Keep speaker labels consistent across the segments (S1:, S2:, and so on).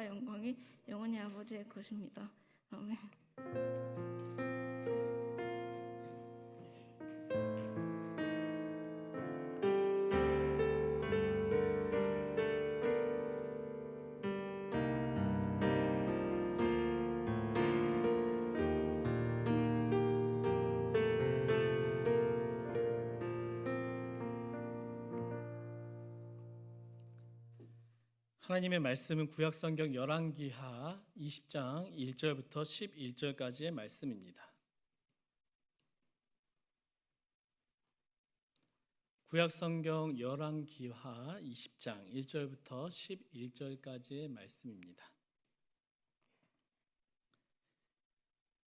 S1: 나라와 영광이 영원히 아버지의 것입니다. 아멘.
S2: 하나님의 말씀은 구약성경 열왕기하 20장 1절부터 11절까지의 말씀입니다. 구약성경 열왕기하 20장 1절부터 11절까지의 말씀입니다.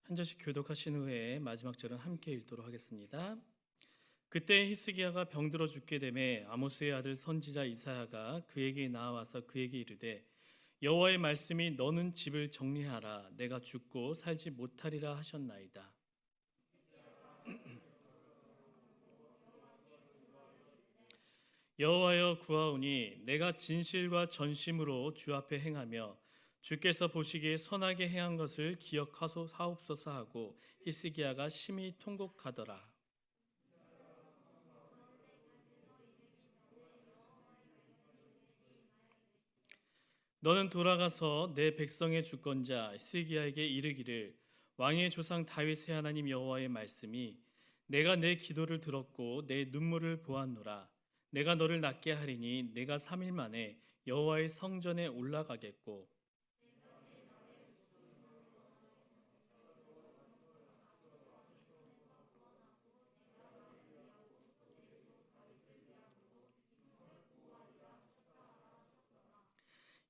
S2: 한 절씩 교독하신 후에 마지막 절은 함께 읽도록 하겠습니다. 그때 히스기야가 병들어 죽게 되매 아모스의 아들 선지자 이사야가 그에게 나와서 그에게 이르되 여호와의 말씀이 너는 집을 정리하라 내가 죽고 살지 못하리라 하셨나이다. 여호와여 구하오니 내가 진실과 전심으로 주 앞에 행하며 주께서 보시기에 선하게 행한 것을 기억하옵소서 하고 히스기야가 심히 통곡하더라. 너는 돌아가서 내 백성의 주권자 히스기야에게 이르기를 왕의 조상 다윗의 하나님 여호와의 말씀이 내가 내 기도를 들었고 내 눈물을 보았노라. 내가 너를 낫게 하리니 내가 3일 만에 여호와의 성전에 올라가겠고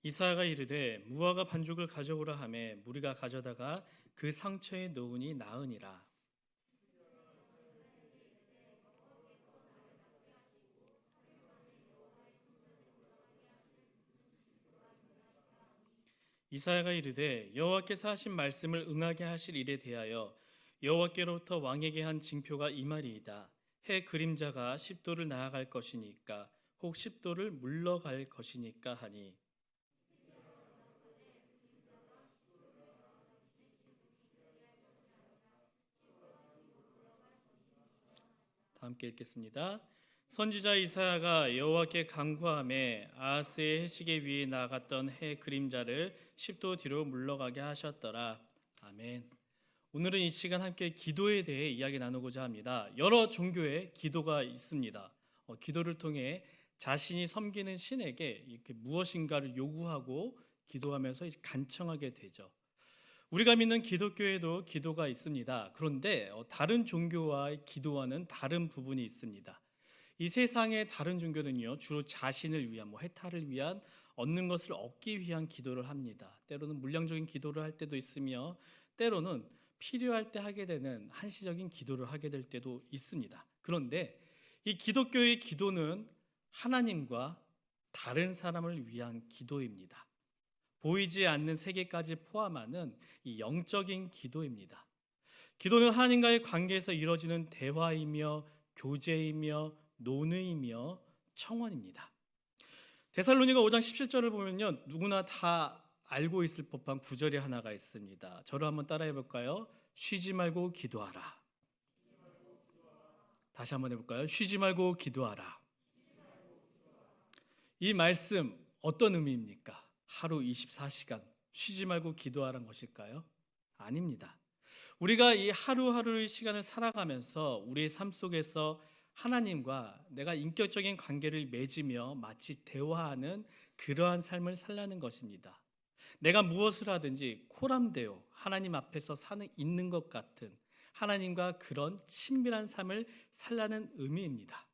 S2: 이사야가 이르되 무화과 반죽을 가져오라 하매 무리가 가져다가 그 상처에 놓으니 나으니라. 이사야가 이르되 여호와께서 하신 말씀을 응하게 하실 일에 대하여 여호와께로부터 왕에게 한 징표가 이 말이이다. 해 그림자가 10도를 나아갈 것이니까 혹 10도를 물러갈 것이니까 하니 함께 읽겠습니다. 선지자 이사야가 여호와께 간구하매 아하스의 해시계 위에 나갔던 해 그림자를 10도 뒤로 물러가게 하셨더라. 아멘. 오늘은 이 시간 함께 기도에 대해 이야기 나누고자 합니다. 여러 종교의 기도가 있습니다. 기도를 통해 자신이 섬기는 신에게 이렇게 무엇인가를 요구하고 기도하면서 간청하게 되죠. 우리가 믿는 기독교에도 기도가 있습니다. 그런데 다른 종교와의 기도와는 다른 부분이 있습니다. 이 세상의 다른 종교는요, 주로 자신을 위한, 해탈을 위한, 얻는 것을 얻기 위한 기도를 합니다. 때로는 물량적인 기도를 할 때도 있으며 때로는 필요할 때 하게 되는 한시적인 기도를 하게 될 때도 있습니다. 그런데 이 기독교의 기도는 하나님과 다른 사람을 위한 기도입니다. 보이지 않는 세계까지 포함하는 이 영적인 기도입니다. 기도는 하나님과의 관계에서 이루어지는 대화이며 교제이며 논의이며 청원입니다. 데살로니가 5장 17절을 보면요, 누구나 다 알고 있을 법한 구절이 하나가 있습니다. 저를 한번 따라해 볼까요? 쉬지 말고 기도하라. 다시 한번 해볼까요? 쉬지 말고 기도하라. 이 말씀 어떤 의미입니까? 하루 24시간 쉬지 말고 기도하라는 것일까요? 아닙니다. 우리가 이 하루하루의 시간을 살아가면서 우리의 삶 속에서 하나님과 내가 인격적인 관계를 맺으며 마치 대화하는 그러한 삶을 살라는 것입니다. 내가 무엇을 하든지 코람되어 하나님 앞에서 있는 것 같은 하나님과 그런 친밀한 삶을 살라는 의미입니다.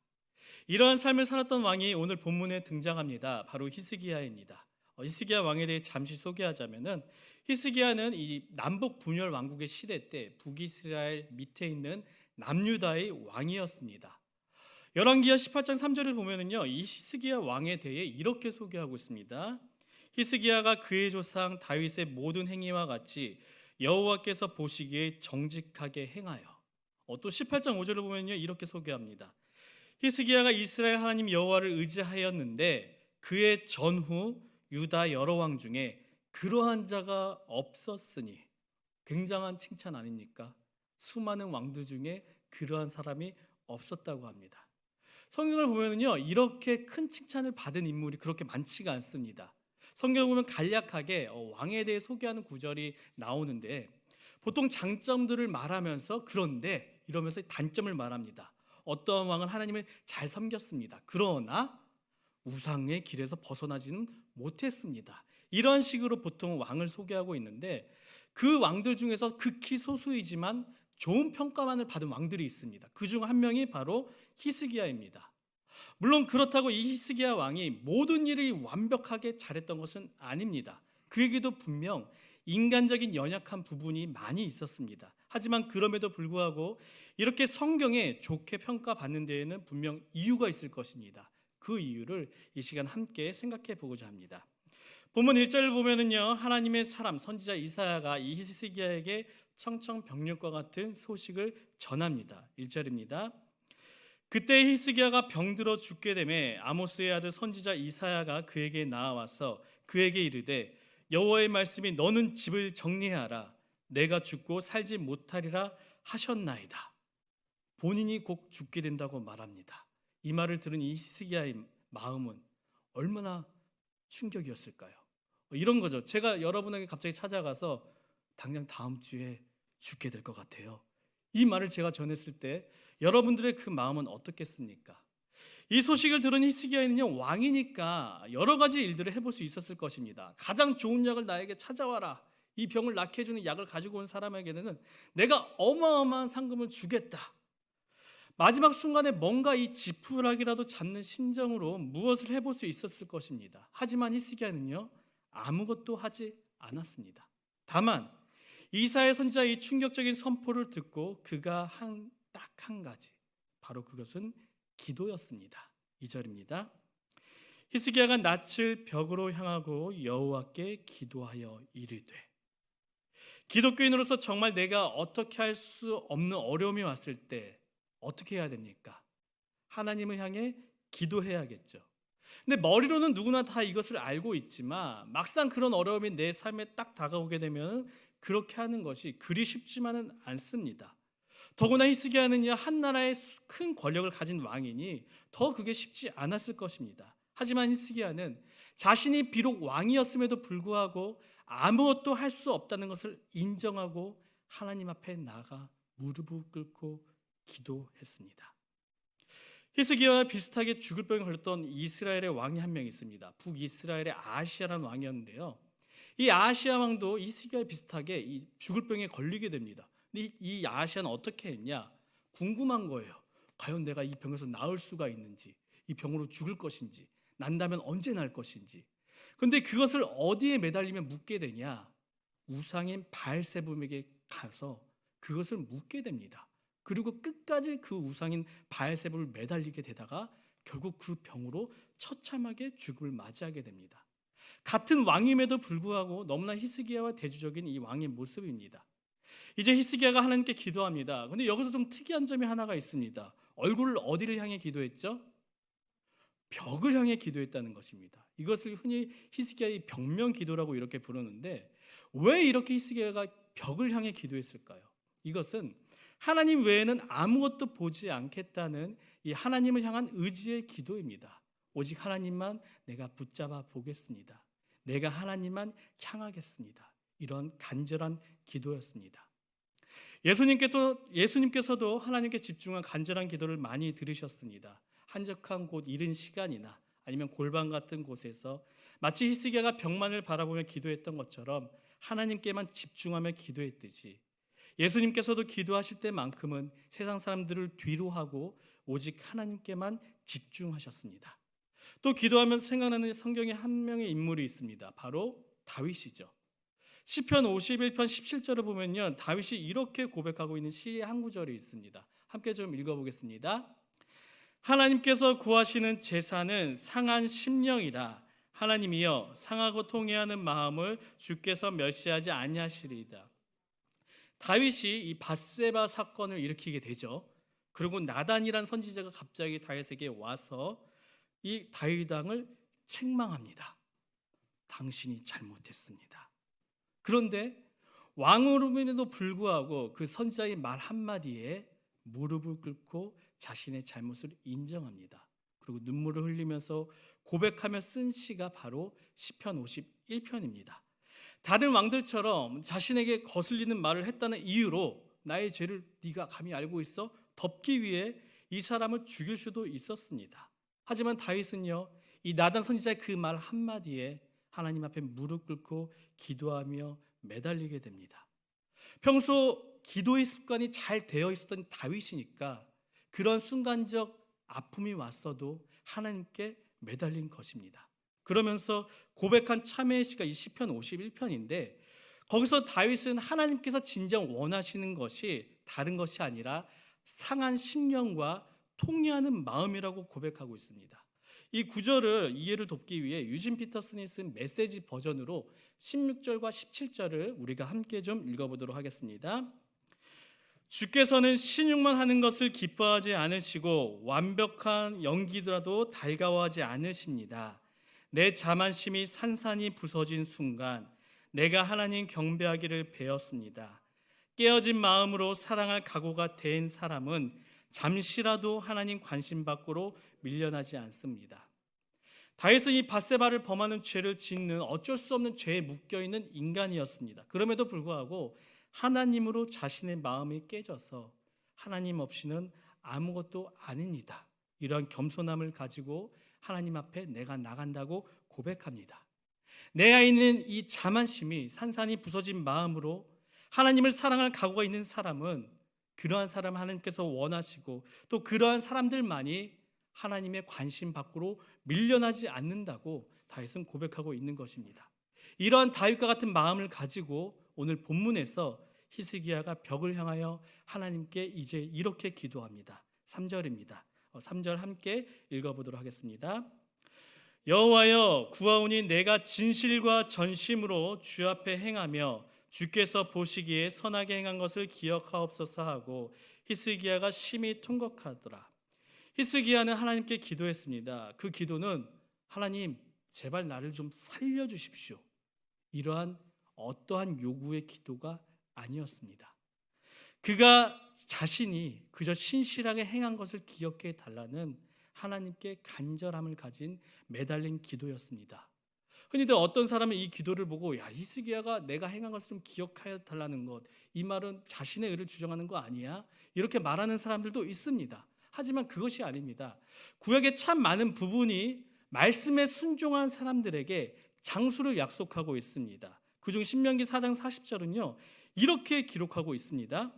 S2: 이러한 삶을 살았던 왕이 오늘 본문에 등장합니다. 바로 히스기야입니다. 히스기야 왕에 대해 잠시 소개하자면은 히스기야는 이 남북 분열 왕국의 시대 때 북이스라엘 밑에 있는 남유다의 왕이었습니다. 열왕기하 18장 3절을 보면은요, 이 히스기야 왕에 대해 이렇게 소개하고 있습니다. 히스기야가 그의 조상 다윗의 모든 행위와 같이 여호와께서 보시기에 정직하게 행하여. 또 18장 5절을 보면요, 이렇게 소개합니다. 히스기야가 이스라엘 하나님 여호와를 의지하였는데 그의 전후 유다 여러 왕 중에 그러한 자가 없었으니. 굉장한 칭찬 아닙니까? 수많은 왕들 중에 그러한 사람이 없었다고 합니다. 성경을 보면요, 이렇게 큰 칭찬을 받은 인물이 그렇게 많지가 않습니다. 성경을 보면 간략하게 왕에 대해 소개하는 구절이 나오는데, 보통 장점들을 말하면서 그런데 이러면서 단점을 말합니다. 어떤 왕은 하나님을 잘 섬겼습니다. 그러나 우상의 길에서 벗어나지는 못했습니다. 이런 식으로 보통 왕을 소개하고 있는데, 그 왕들 중에서 극히 소수이지만 좋은 평가만을 받은 왕들이 있습니다. 그중 한 명이 바로 히스기야입니다. 물론 그렇다고 이 히스기야 왕이 모든 일을 완벽하게 잘했던 것은 아닙니다. 그에게도 분명 인간적인 연약한 부분이 많이 있었습니다. 하지만 그럼에도 불구하고 이렇게 성경에 좋게 평가받는 데에는 분명 이유가 있을 것입니다. 그 이유를 이 시간 함께 생각해 보고자 합니다. 본문 1절을 보면은요, 하나님의 사람 선지자 이사야가 이 히스기야에게 청청병력과 같은 소식을 전합니다. 1절입니다. 그때 히스기야가 병들어 죽게 되매 아모스의 아들 선지자 이사야가 그에게 나와서 그에게 이르되 여호와의 말씀이 너는 집을 정리하라 내가 죽고 살지 못하리라 하셨나이다. 본인이 곧 죽게 된다고 말합니다. 이 말을 들은 이 히스기야의 마음은 얼마나 충격이었을까요? 이런 거죠. 제가 여러분에게 갑자기 찾아가서 당장 다음 주에 죽게 될 것 같아요. 이 말을 제가 전했을 때 여러분들의 그 마음은 어떻겠습니까? 이 소식을 들은 히스기야는요, 왕이니까 여러 가지 일들을 해볼 수 있었을 것입니다. 가장 좋은 약을 나에게 찾아와라. 이 병을 낫게 해주는 약을 가지고 온 사람에게는 내가 어마어마한 상금을 주겠다. 마지막 순간에 뭔가 이 지푸라기라도 잡는 심정으로 무엇을 해볼 수 있었을 것입니다. 하지만 히스기야는요, 아무것도 하지 않았습니다. 다만 이사야 선지자의 이 충격적인 선포를 듣고 그가 딱 한 가지, 바로 그것은 기도였습니다. 2절입니다. 히스기야가 낯을 벽으로 향하고 여호와께 기도하여 이르되. 기독교인으로서 정말 내가 어떻게 할 수 없는 어려움이 왔을 때 어떻게 해야 됩니까? 하나님을 향해 기도해야겠죠. 근데 머리로는 누구나 다 이것을 알고 있지만 막상 그런 어려움이 내 삶에 딱 다가오게 되면 그렇게 하는 것이 그리 쉽지만은 않습니다. 더구나 히스기야는요, 한 나라의 큰 권력을 가진 왕이니 더 그게 쉽지 않았을 것입니다. 하지만 히스기야는 자신이 비록 왕이었음에도 불구하고 아무것도 할 수 없다는 것을 인정하고 하나님 앞에 나가 무릎을 꿇고 기도했습니다. 히스기야와 비슷하게 죽을 병에 걸렸던 이스라엘의 왕이 한 명 있습니다. 북이스라엘의 아하시아라는 왕이었는데요, 이 아하시아 왕도 히스기야와 비슷하게 이 죽을 병에 걸리게 됩니다. 근데 이 아하시아는 어떻게 했냐? 궁금한 거예요. 과연 내가 이 병에서 나을 수가 있는지, 이 병으로 죽을 것인지, 난다면 언제 날 것인지. 그런데 그것을 어디에 매달리면 묻게 되냐? 우상인 바알세붐에게 가서 그것을 묻게 됩니다. 그리고 끝까지 그 우상인 바알세붐을 매달리게 되다가 결국 그 병으로 처참하게 죽음을 맞이하게 됩니다. 같은 왕임에도 불구하고 너무나 히스기야와 대조적인 이 왕의 모습입니다. 이제 히스기야가 하나님께 기도합니다. 근데 여기서 좀 특이한 점이 하나가 있습니다. 얼굴을 어디를 향해 기도했죠? 벽을 향해 기도했다는 것입니다. 이것을 흔히 히스기야의 벽면 기도라고 이렇게 부르는데, 왜 이렇게 히스기야가 벽을 향해 기도했을까요? 이것은 하나님 외에는 아무것도 보지 않겠다는 이 하나님을 향한 의지의 기도입니다. 오직 하나님만 내가 붙잡아 보겠습니다. 내가 하나님만 향하겠습니다. 이런 간절한 기도였습니다. 예수님께서도 하나님께 집중한 간절한 기도를 많이 들으셨습니다. 한적한 곳, 이른 시간이나 아니면 골방 같은 곳에서 마치 히스기야가 벽만을 바라보며 기도했던 것처럼 하나님께만 집중하며 기도했듯이 예수님께서도 기도하실 때만큼은 세상 사람들을 뒤로 하고 오직 하나님께만 집중하셨습니다. 또 기도하면서 생각나는 성경에 한 명의 인물이 있습니다. 바로 다윗이죠. 시편 51편 17절을 보면요, 다윗이 이렇게 고백하고 있는 시의 한 구절이 있습니다. 함께 좀 읽어보겠습니다. 하나님께서 구하시는 제사는 상한 심령이라. 하나님이여 상하고 통회하는 마음을 주께서 멸시하지 아니하시리이다. 다윗이 이 밧세바 사건을 일으키게 되죠. 그리고 나단이란 선지자가 갑자기 다윗에게 와서 이 다윗 왕을 책망합니다. 당신이 잘못했습니다. 그런데 왕으로에도 불구하고 그 선지자의 말 한마디에 무릎을 꿇고 자신의 잘못을 인정합니다. 그리고 눈물을 흘리면서 고백하며 쓴 시가 바로 시편 51편입니다. 다른 왕들처럼 자신에게 거슬리는 말을 했다는 이유로 나의 죄를 네가 감히 알고 있어? 덮기 위해 이 사람을 죽일 수도 있었습니다. 하지만 다윗은요, 이 나단 선지자의 그 말 한마디에 하나님 앞에 무릎 꿇고 기도하며 매달리게 됩니다. 평소 기도의 습관이 잘 되어 있었던 다윗이니까 그런 순간적 아픔이 왔어도 하나님께 매달린 것입니다. 그러면서 고백한 참회의 시가 이 시편 51편인데 거기서 다윗은 하나님께서 진정 원하시는 것이 다른 것이 아니라 상한 심령과 통회하는 마음이라고 고백하고 있습니다. 이 구절을 이해를 돕기 위해 유진 피터슨이 쓴 메시지 버전으로 16절과 17절을 우리가 함께 좀 읽어보도록 하겠습니다. 주께서는 신용만 하는 것을 기뻐하지 않으시고 완벽한 연기라도 달가워하지 않으십니다. 내 자만심이 산산이 부서진 순간 내가 하나님 경배하기를 배웠습니다. 깨어진 마음으로 사랑할 각오가 된 사람은 잠시라도 하나님 관심 밖으로 밀려나지 않습니다. 다윗은 이 밧세바를 범하는 죄를 짓는 어쩔 수 없는 죄에 묶여있는 인간이었습니다. 그럼에도 불구하고 하나님으로 자신의 마음이 깨져서 하나님 없이는 아무것도 아닙니다. 이러한 겸손함을 가지고 하나님 앞에 내가 나간다고 고백합니다. 내 안에 있는 이 자만심이 산산이 부서진 마음으로 하나님을 사랑할 각오가 있는 사람은 그러한 사람 하나님께서 원하시고 또 그러한 사람들만이 하나님의 관심 밖으로 밀려나지 않는다고 다윗은 고백하고 있는 것입니다. 이러한 다윗과 같은 마음을 가지고 오늘 본문에서 히스기야가 벽을 향하여 하나님께 이제 이렇게 기도합니다. 3절입니다. 3절 함께 읽어보도록 하겠습니다. 여호와여 구하오니 내가 진실과 전심으로 주 앞에 행하며 주께서 보시기에 선하게 행한 것을 기억하옵소서 하고 히스기야가 심히 통곡하더라. 히스기야는 하나님께 기도했습니다. 그 기도는 하나님 제발 나를 좀 살려주십시오. 이러한 어떠한 요구의 기도가 아니었습니다. 그가 자신이 그저 신실하게 행한 것을 기억해 달라는 하나님께 간절함을 가진 매달린 기도였습니다. 흔히들 어떤 사람은 이 기도를 보고 야 히스기야가 내가 행한 것을 좀 기억해 달라는 것, 이 말은 자신의 의를 주장하는 거 아니야? 이렇게 말하는 사람들도 있습니다. 하지만 그것이 아닙니다. 구약의 참 많은 부분이 말씀에 순종한 사람들에게 장수를 약속하고 있습니다. 그중 신명기 4장 40절은요 이렇게 기록하고 있습니다.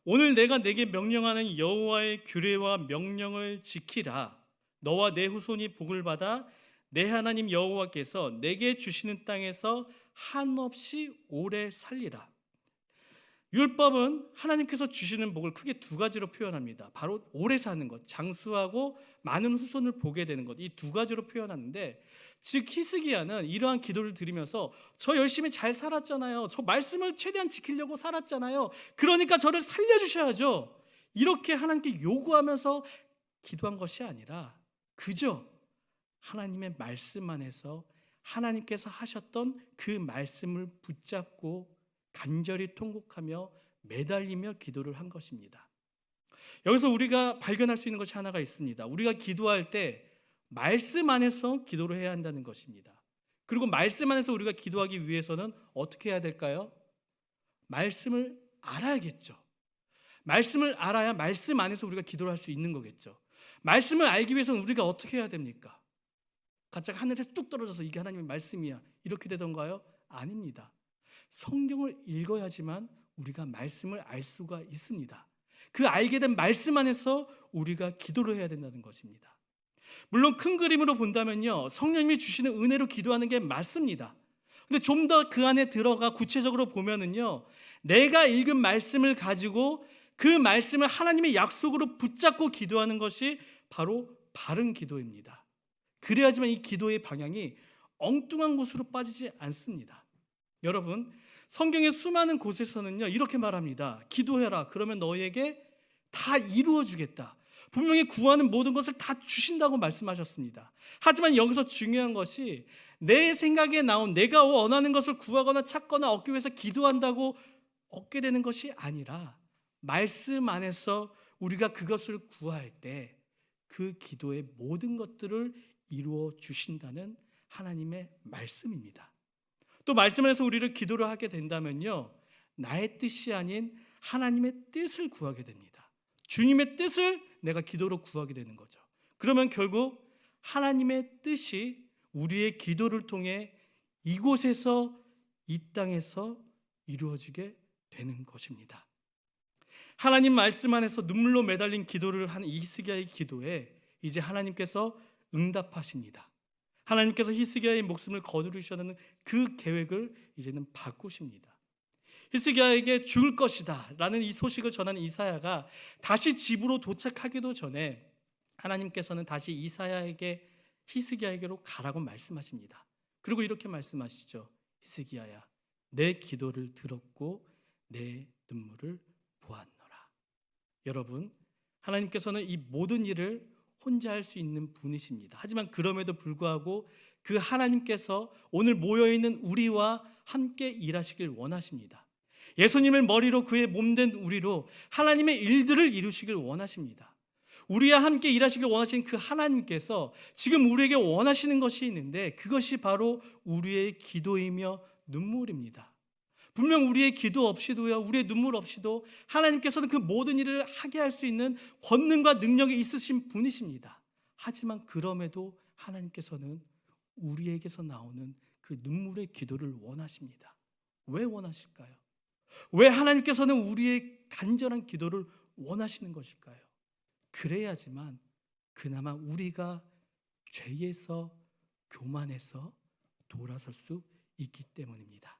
S2: 오늘 내가 내게 명령하는 여호와의 규례와 명령을 지키라. 너와 내 후손이 복을 받아 내 하나님 여호와께서 내게 주시는 땅에서 한없이 오래 살리라. 율법은 하나님께서 주시는 복을 크게 두 가지로 표현합니다. 바로 오래 사는 것, 장수하고 많은 후손을 보게 되는 것, 이 두 가지로 표현하는데 즉 히스기야는 이러한 기도를 드리면서 저 열심히 잘 살았잖아요. 저 말씀을 최대한 지키려고 살았잖아요. 그러니까 저를 살려주셔야죠. 이렇게 하나님께 요구하면서 기도한 것이 아니라 그저 하나님의 말씀 안에서 하나님께서 하셨던 그 말씀을 붙잡고 간절히 통곡하며 매달리며 기도를 한 것입니다. 여기서 우리가 발견할 수 있는 것이 하나가 있습니다. 우리가 기도할 때 말씀 안에서 기도를 해야 한다는 것입니다. 그리고 말씀 안에서 우리가 기도하기 위해서는 어떻게 해야 될까요? 말씀을 알아야겠죠. 말씀을 알아야 말씀 안에서 우리가 기도를 할 수 있는 거겠죠. 말씀을 알기 위해서는 우리가 어떻게 해야 됩니까? 갑자기 하늘에서 뚝 떨어져서 이게 하나님의 말씀이야 이렇게 되던가요? 아닙니다. 성경을 읽어야지만 우리가 말씀을 알 수가 있습니다. 그 알게 된 말씀 안에서 우리가 기도를 해야 된다는 것입니다. 물론 큰 그림으로 본다면요 성령님이 주시는 은혜로 기도하는 게 맞습니다. 근데 좀 더 그 안에 들어가 구체적으로 보면은요 내가 읽은 말씀을 가지고 그 말씀을 하나님의 약속으로 붙잡고 기도하는 것이 바로 바른 기도입니다. 그래야지만 이 기도의 방향이 엉뚱한 곳으로 빠지지 않습니다. 여러분 성경의 수많은 곳에서는요 이렇게 말합니다. 기도해라 그러면 너희에게 다 이루어 주겠다. 분명히 구하는 모든 것을 다 주신다고 말씀하셨습니다. 하지만 여기서 중요한 것이 내 생각에 나온 내가 원하는 것을 구하거나 찾거나 얻기 위해서 기도한다고 얻게 되는 것이 아니라 말씀 안에서 우리가 그것을 구할 때 그 기도의 모든 것들을 이루어 주신다는 하나님의 말씀입니다. 또 말씀 안에서 우리를 기도를 하게 된다면요, 나의 뜻이 아닌 하나님의 뜻을 구하게 됩니다. 주님의 뜻을 내가 기도로 구하게 되는 거죠. 그러면 결국 하나님의 뜻이 우리의 기도를 통해 이곳에서, 이 땅에서 이루어지게 되는 것입니다. 하나님 말씀 안에서 눈물로 매달린 기도를 한 히스기야의 기도에 이제 하나님께서 응답하십니다. 하나님께서 히스기야의 목숨을 거두시려는 그 계획을 이제는 바꾸십니다. 히스기야에게 죽을 것이다 라는 이 소식을 전한 이사야가 다시 집으로 도착하기도 전에 하나님께서는 다시 히스기야에게로 가라고 말씀하십니다. 그리고 이렇게 말씀하시죠. 히스기야야, 내 기도를 들었고 내 눈물을 보았노라. 여러분, 하나님께서는 이 모든 일을 혼자 할 수 있는 분이십니다. 하지만 그럼에도 불구하고 그 하나님께서 오늘 모여있는 우리와 함께 일하시길 원하십니다. 예수님을 머리로 그의 몸된 우리로 하나님의 일들을 이루시길 원하십니다. 우리와 함께 일하시길 원하시는 그 하나님께서 지금 우리에게 원하시는 것이 있는데 그것이 바로 우리의 기도이며 눈물입니다. 분명 우리의 기도 없이도요, 우리의 눈물 없이도 하나님께서는 그 모든 일을 하게 할 수 있는 권능과 능력이 있으신 분이십니다. 하지만 그럼에도 하나님께서는 우리에게서 나오는 그 눈물의 기도를 원하십니다. 왜 원하실까요? 왜 하나님께서는 우리의 간절한 기도를 원하시는 것일까요? 그래야지만 그나마 우리가 죄에서, 교만에서 돌아설 수 있기 때문입니다.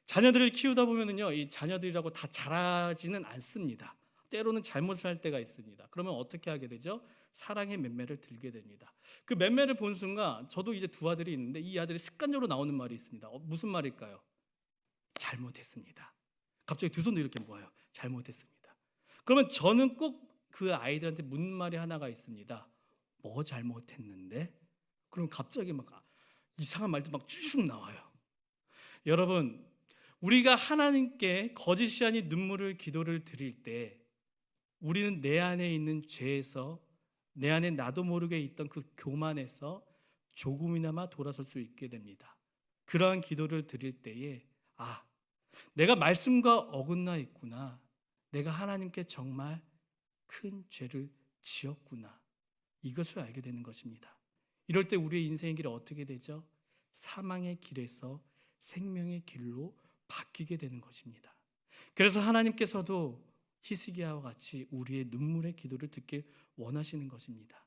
S2: 자녀들을 키우다 보면요, 이 자녀들이라고 다 잘하지는 않습니다. 때로는 잘못을 할 때가 있습니다. 그러면 어떻게 하게 되죠? 사랑의 맴매를 들게 됩니다. 그 맴매를 본 순간, 저도 이제 두 아들이 있는데 이 아들이 습관적으로 나오는 말이 있습니다. 무슨 말일까요? 잘못했습니다. 갑자기 두 손도 이렇게 모아요. 잘못했습니다. 그러면 저는 꼭 그 아이들한테 묻는 말이 하나가 있습니다. 뭐 잘못했는데? 그럼 갑자기 막 이상한 말도 막 쭉 나와요. 여러분, 우리가 하나님께 거짓이 아닌 눈물을 기도를 드릴 때 우리는 내 안에 있는 죄에서, 내 안에 나도 모르게 있던 그 교만에서 조금이나마 돌아설 수 있게 됩니다. 그러한 기도를 드릴 때에 내가 말씀과 어긋나 있구나, 내가 하나님께 정말 큰 죄를 지었구나, 이것을 알게 되는 것입니다. 이럴 때 우리의 인생의 길이 어떻게 되죠? 사망의 길에서 생명의 길로 바뀌게 되는 것입니다. 그래서 하나님께서도 히스기야와 같이 우리의 눈물의 기도를 듣길 원하시는 것입니다.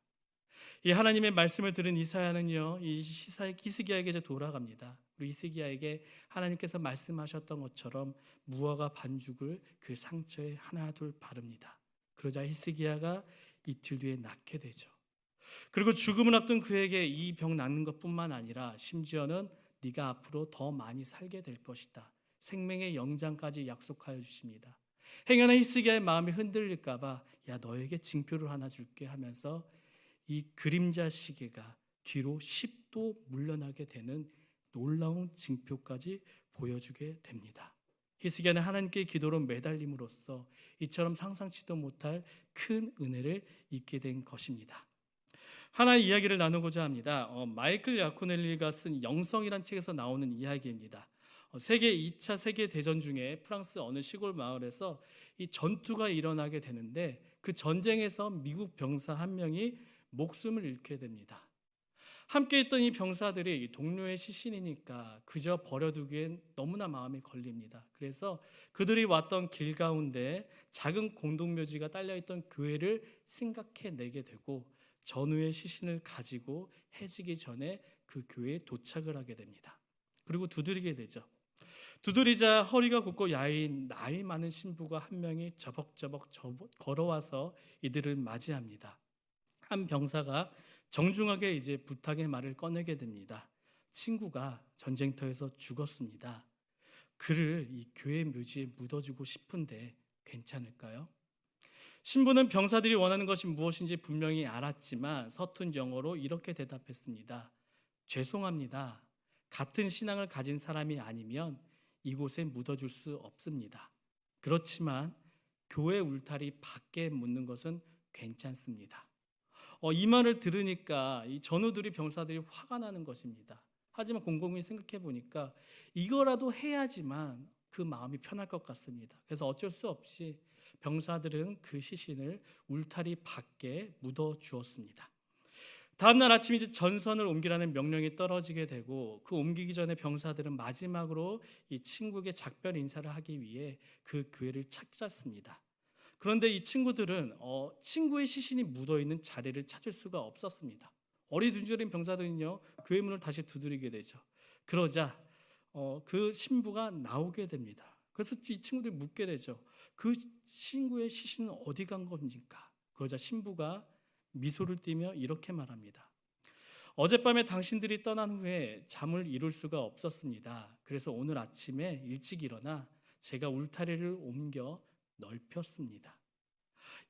S2: 이 하나님의 말씀을 들은 이사야는요, 이 히스기야에게 돌아갑니다. 우리 히스기야에게 하나님께서 말씀하셨던 것처럼 무화과 반죽을 그 상처에 하나 둘 바릅니다. 그러자 히스기야가 이틀 뒤에 낫게 되죠. 그리고 죽음을 앞둔 그에게 이 병 낫는 것뿐만 아니라 심지어는 네가 앞으로 더 많이 살게 될 것이다, 생명의 영장까지 약속하여 주십니다. 행여나 히스기야의 마음이 흔들릴까 봐 너에게 징표를 하나 줄게 하면서 이 그림자 시계가 뒤로 10도 물러나게 되는 놀라운 징표까지 보여주게 됩니다. 히스기야는 하나님께 기도로 매달림으로써 이처럼 상상치도 못할 큰 은혜를 입게 된 것입니다. 하나의 이야기를 나누고자 합니다. 마이클 야코넬리가 쓴 영성이란 책에서 나오는 이야기입니다. 세계 2차 세계대전 중에 프랑스 어느 시골 마을에서 이 전투가 일어나게 되는데 그 전쟁에서 미국 병사 한 명이 목숨을 잃게 됩니다. 함께 있던 이 병사들이 동료의 시신이니까 그저 버려두기엔 너무나 마음이 걸립니다. 그래서 그들이 왔던 길 가운데 작은 공동묘지가 딸려있던 교회를 생각해내게 되고 전우의 시신을 가지고 해지기 전에 그 교회에 도착을 하게 됩니다. 그리고 두드리게 되죠. 두드리자 허리가 굽고 야인 나이 많은 신부가 한 명이 저벅저벅 걸어와서 이들을 맞이합니다. 한 병사가 정중하게 이제 부탁의 말을 꺼내게 됩니다. 친구가 전쟁터에서 죽었습니다. 그를 이 교회 묘지에 묻어주고 싶은데 괜찮을까요? 신부는 병사들이 원하는 것이 무엇인지 분명히 알았지만 서툰 영어로 이렇게 대답했습니다. 죄송합니다. 같은 신앙을 가진 사람이 아니면 이곳에 묻어줄 수 없습니다. 그렇지만 교회 울타리 밖에 묻는 것은 괜찮습니다. 이 말을 들으니까 이 전우들이 병사들이 화가 나는 것입니다. 하지만 곰곰이 생각해 보니까 이거라도 해야지만 그 마음이 편할 것 같습니다. 그래서 어쩔 수 없이 병사들은 그 시신을 울타리 밖에 묻어 주었습니다. 다음날 아침 이제 전선을 옮기라는 명령이 떨어지게 되고 그 옮기기 전에 병사들은 마지막으로 이 친구에게 작별 인사를 하기 위해 그 교회를 찾았습니다. 그런데 이 친구들은 친구의 시신이 묻어있는 자리를 찾을 수가 없었습니다. 어리둥절한 병사들은요 교회 문을 다시 두드리게 되죠. 그러자 그 신부가 나오게 됩니다. 그래서 이 친구들이 묻게 되죠. 그 친구의 시신은 어디 간 겁니까? 그러자 신부가 미소를 띠며 이렇게 말합니다. 어젯밤에 당신들이 떠난 후에 잠을 이룰 수가 없었습니다. 그래서 오늘 아침에 일찍 일어나 제가 울타리를 옮겨 넓혔습니다.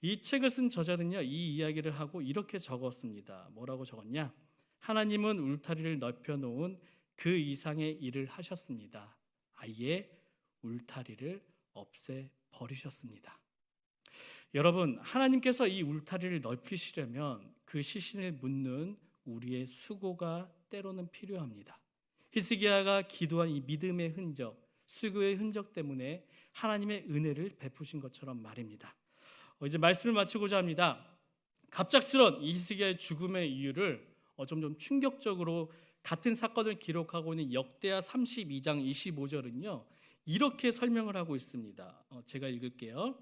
S2: 이 책을 쓴 저자는요 이 이야기를 하고 이렇게 적었습니다. 뭐라고 적었냐? 하나님은 울타리를 넓혀 놓은 그 이상의 일을 하셨습니다. 아예 울타리를 없애 버리셨습니다. 여러분, 하나님께서 이 울타리를 넓히시려면 그 시신을 묻는 우리의 수고가 때로는 필요합니다. 히스기야가 기도한 이 믿음의 흔적, 수고의 흔적 때문에 하나님의 은혜를 베푸신 것처럼 말입니다. 이제 말씀을 마치고자 합니다. 갑작스런 이 히스기야의 죽음의 이유를 점점 충격적으로 같은 사건을 기록하고 있는 역대하 32장 25절은요 이렇게 설명을 하고 있습니다. 제가 읽을게요.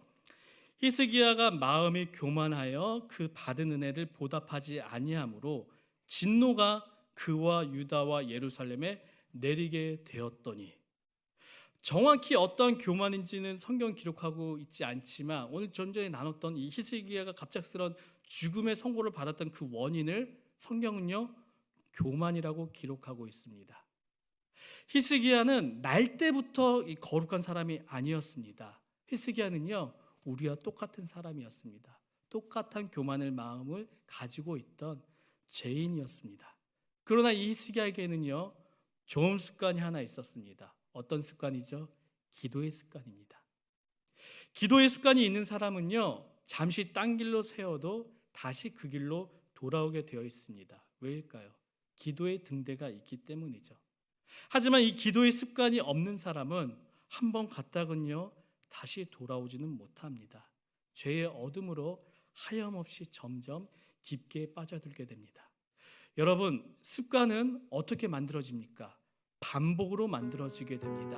S2: 히스기야가 마음이 교만하여 그 받은 은혜를 보답하지 아니하므로 진노가 그와 유다와 예루살렘에 내리게 되었더니, 정확히 어떠한 교만인지는 성경 기록하고 있지 않지만 오늘 전전에 나눴던 이 히스기야가 갑작스런 죽음의 선고를 받았던 그 원인을 성경은요 교만이라고 기록하고 있습니다. 히스기야는 날 때부터 이 거룩한 사람이 아니었습니다. 히스기야는요 우리와 똑같은 사람이었습니다. 똑같은 교만의 마음을 가지고 있던 죄인이었습니다. 그러나 이 히스기야에게는요 좋은 습관이 하나 있었습니다. 어떤 습관이죠? 기도의 습관입니다. 기도의 습관이 있는 사람은요 잠시 딴 길로 세워도 다시 그 길로 돌아오게 되어 있습니다. 왜일까요? 기도의 등대가 있기 때문이죠. 하지만 이 기도의 습관이 없는 사람은 한번 갔다군요 다시 돌아오지는 못합니다. 죄의 어둠으로 하염없이 점점 깊게 빠져들게 됩니다. 여러분, 습관은 어떻게 만들어집니까? 반복으로 만들어지게 됩니다.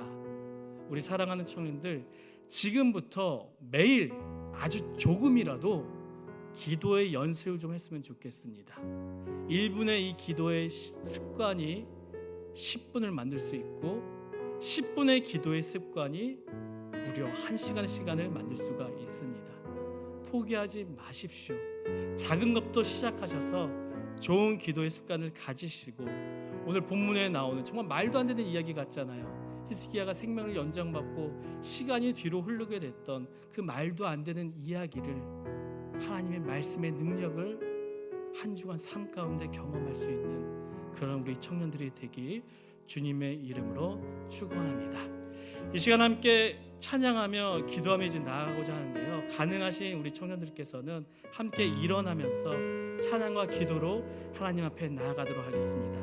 S2: 우리 사랑하는 청년들, 지금부터 매일 아주 조금이라도 기도의 연습을 좀 했으면 좋겠습니다. 1분의 이 기도의 습관이 10분을 만들 수 있고 10분의 기도의 습관이 무려 1시간의 시간을 만들 수가 있습니다. 포기하지 마십시오. 작은 것부터 시작하셔서 좋은 기도의 습관을 가지시고, 오늘 본문에 나오는 정말 말도 안 되는 이야기 같잖아요. 히스기야가 생명을 연장받고 시간이 뒤로 흐르게 됐던 그 말도 안 되는 이야기를, 하나님의 말씀의 능력을 한 주간 삶 가운데 경험할 수 있는 그런 우리 청년들이 되길 주님의 이름으로 축원합니다. 이 시간 함께 찬양하며 기도하며 이제 나아가고자 하는데요, 가능하신 우리 청년들께서는 함께 일어나면서 찬양과 기도로 하나님 앞에 나아가도록 하겠습니다.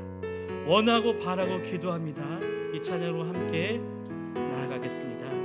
S2: 원하고 바라고 기도합니다. 이 찬양으로 함께 나아가겠습니다.